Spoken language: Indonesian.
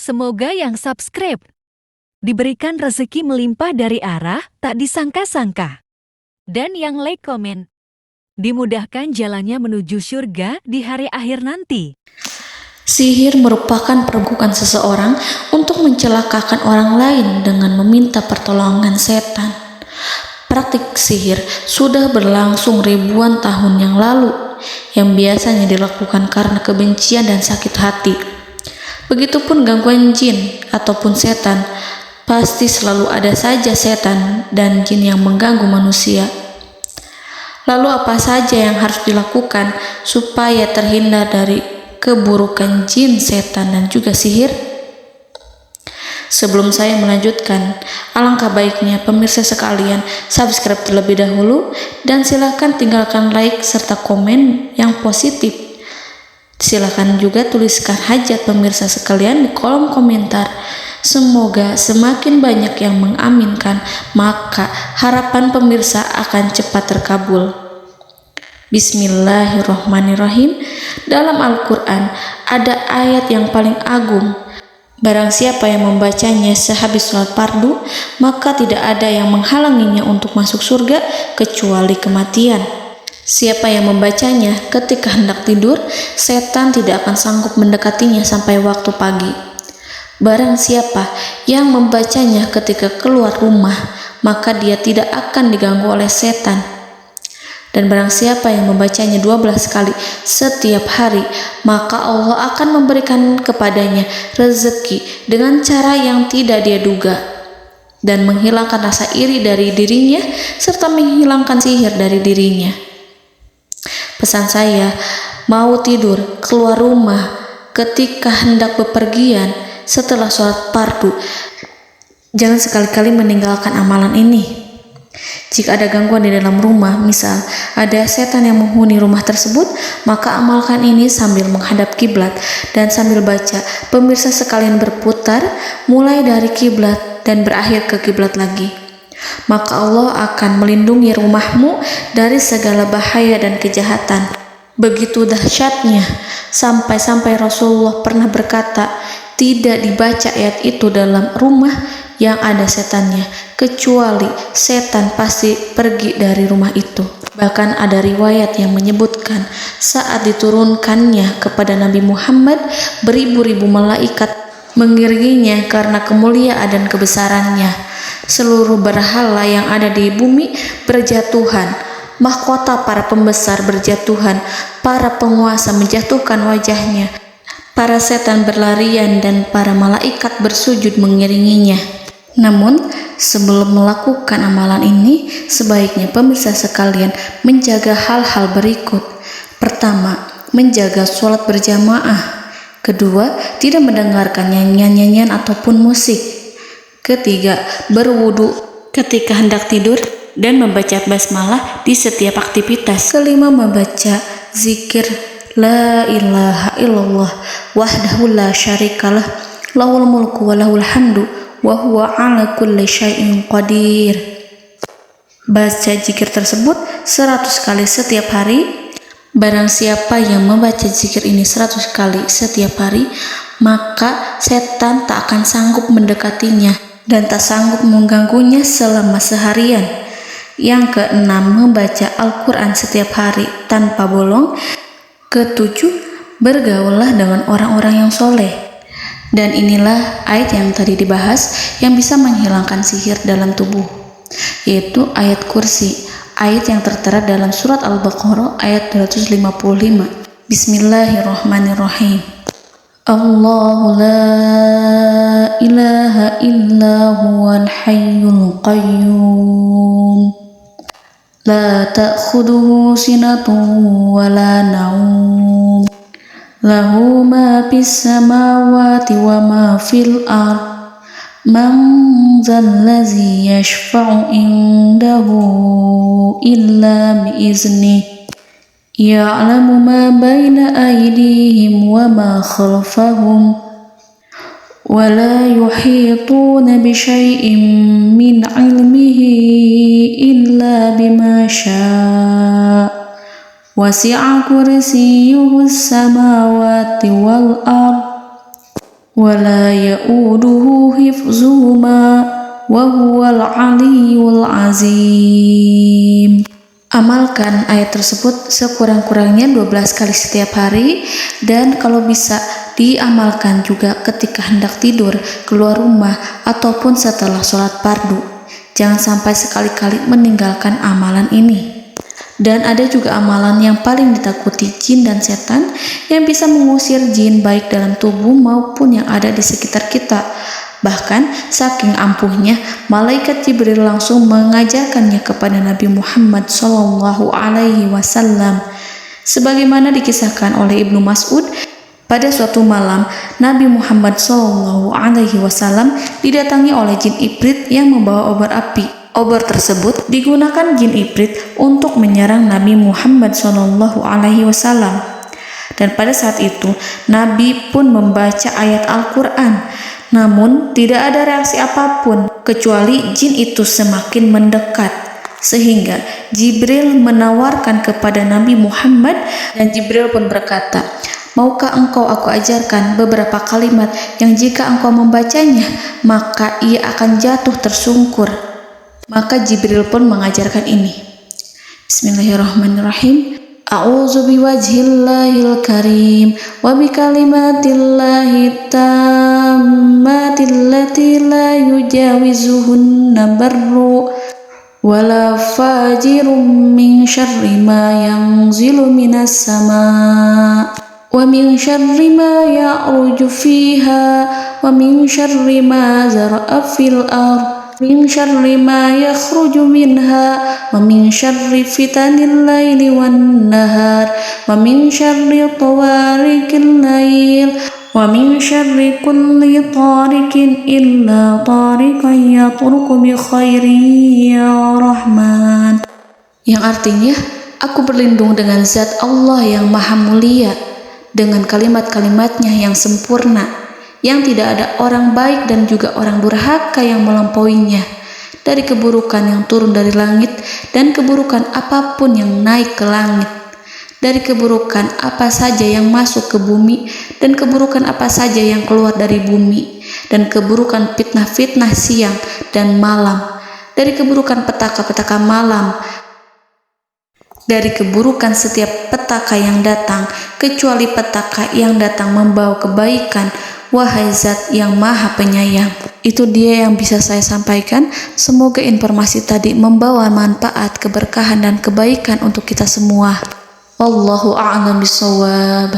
Semoga yang subscribe diberikan rezeki melimpah dari arah tak disangka-sangka. Dan yang like komen, dimudahkan jalannya menuju surga di hari akhir nanti. Sihir merupakan perbuatan seseorang untuk mencelakakan orang lain dengan meminta pertolongan setan. Praktik sihir sudah berlangsung ribuan tahun yang lalu, yang biasanya dilakukan karena kebencian dan sakit hati. Begitupun gangguan jin ataupun setan, pasti selalu ada saja setan dan jin yang mengganggu manusia. Lalu apa saja yang harus dilakukan supaya terhindar dari keburukan jin, setan, dan juga sihir? Sebelum saya melanjutkan, alangkah baiknya pemirsa sekalian subscribe terlebih dahulu dan silakan tinggalkan like serta komen yang positif. Silakan juga tuliskan hajat pemirsa sekalian di kolom komentar. Semoga semakin banyak yang mengaminkan, maka harapan pemirsa akan cepat terkabul. Bismillahirrahmanirrahim. Dalam Al-Quran ada ayat yang paling agung. Barang siapa yang membacanya sehabis sholat fardu, maka tidak ada yang menghalanginya untuk masuk surga kecuali kematian. Siapa yang membacanya ketika hendak tidur, setan tidak akan sanggup mendekatinya sampai waktu pagi. Barang siapa yang membacanya ketika keluar rumah, maka dia tidak akan diganggu oleh setan. Dan barang siapa yang membacanya 12 kali setiap hari, maka Allah akan memberikan kepadanya rezeki dengan cara yang tidak dia duga, dan menghilangkan rasa iri dari dirinya, serta menghilangkan sihir dari dirinya. Pesan saya, mau tidur, keluar rumah, ketika hendak bepergian, setelah sholat fardu, jangan sekali-kali meninggalkan amalan ini. Jika ada gangguan di dalam rumah, misal ada setan yang menghuni rumah tersebut, maka amalkan ini sambil menghadap kiblat dan sambil baca. Pemirsa sekalian berputar mulai dari kiblat dan berakhir ke kiblat lagi. Maka Allah akan melindungi rumahmu dari segala bahaya dan kejahatan. Begitu dahsyatnya, sampai-sampai Rasulullah pernah berkata, tidak dibaca ayat itu dalam rumah yang ada setannya, kecuali setan pasti pergi dari rumah itu. Bahkan ada riwayat yang menyebutkan saat diturunkannya kepada Nabi Muhammad, beribu-ribu malaikat mengiringinya karena kemuliaan dan kebesarannya. Seluruh berhala yang ada di bumi berjatuhan, mahkota para pembesar berjatuhan, para penguasa menjatuhkan wajahnya, para setan berlarian, dan para malaikat bersujud mengiringinya. Namun, sebelum melakukan amalan ini, sebaiknya pemirsa sekalian menjaga hal-hal berikut. Pertama, menjaga sholat berjamaah. Kedua, tidak mendengarkan nyanyian-nyanyian ataupun musik. Ketiga, berwudu ketika hendak tidur dan membaca basmalah di setiap aktivitas. Kelima, membaca zikir la ilaha illallah wahdahu la syarikalah lahul mulku wa lahul hamdu wa huwa ala kulli syai'in qadir. Baca zikir tersebut 100 kali setiap hari. Barang siapa yang membaca zikir ini 100 kali setiap hari, maka setan tak akan sanggup mendekatinya dan tak sanggup mengganggunya selama seharian. Yang keenam, membaca Al-Quran setiap hari tanpa bolong. Ketujuh, bergaullah dengan orang-orang yang soleh. Dan inilah ayat yang tadi dibahas yang bisa menghilangkan sihir dalam tubuh, yaitu ayat kursi, ayat yang tertera dalam surat Al-Baqarah ayat 255. Bismillahirrahmanirrahim. Allahu la ilaha illa huwal hayyul qayyum la ta'khuduhu sinatun wa la naum lahu ma fis samawati wa ma fil ard man zallazi yashfa'u indahu illa biiznihi ya'lamu ma baina aydihim wa ma khalfahum wa la yuhituna bi syai'in min 'ilmihi illa bima syaa' wasi'a kursiyyuhu as-samawati wal ard ولا يؤوده حفظهما وهو العلي العظيم. Amalkan ayat tersebut sekurang-kurangnya 12 kali setiap hari, dan kalau bisa diamalkan juga ketika hendak tidur, keluar rumah, ataupun setelah sholat fardu. Jangan sampai sekali-kali meninggalkan amalan ini. Dan ada juga amalan yang paling ditakuti jin dan setan, yang bisa mengusir jin baik dalam tubuh maupun yang ada di sekitar kita. Bahkan saking ampuhnya, malaikat Jibril langsung mengajarkannya kepada Nabi Muhammad SAW. Sebagaimana dikisahkan oleh Ibnu Mas'ud, pada suatu malam Nabi Muhammad SAW didatangi oleh jin Ifrit yang membawa obor api. Obor tersebut digunakan jin Ifrit untuk menyerang Nabi Muhammad SAW. Dan pada saat itu Nabi pun membaca ayat Al-Quran. Namun tidak ada reaksi apapun, kecuali jin itu semakin mendekat. Sehingga Jibril menawarkan kepada Nabi Muhammad, dan Jibril pun berkata, "Maukah engkau aku ajarkan beberapa kalimat yang jika engkau membacanya, maka ia akan jatuh tersungkur?" Maka Jibril pun mengajarkan ini. Bismillahirrahmanirrahim. A'udzu biwajhillahil karim wa bikalimatillahi tammatil lati la yujawizuhunna barru wala fajirum min syarri ma yanzilu minas sama wa min syarri ma ya'ruju fiha wa min syarri ma zara'a fil ardh min syarri ma yakhruju minha wa min syarri fitanil laili wan nahar wa min syarri tawarikil lail wa min syarri kulli tarikin illa tarikan yatruku bi khairin ya Rahman. Yang artinya, aku berlindung dengan zat Allah yang maha mulia, dengan kalimat-kalimatnya yang sempurna, yang tidak ada orang baik dan juga orang durhaka yang melampauinya, dari keburukan yang turun dari langit dan keburukan apapun yang naik ke langit, dari keburukan apa saja yang masuk ke bumi dan keburukan apa saja yang keluar dari bumi, dan keburukan fitnah-fitnah siang dan malam, dari keburukan petaka-petaka malam, dari keburukan setiap petaka yang datang, kecuali petaka yang datang membawa kebaikan. Wahai Zat yang Maha Penyayang. Itu dia yang bisa saya sampaikan. Semoga informasi tadi membawa manfaat, keberkahan dan kebaikan untuk kita semua. Wallahu a'lam bishawab.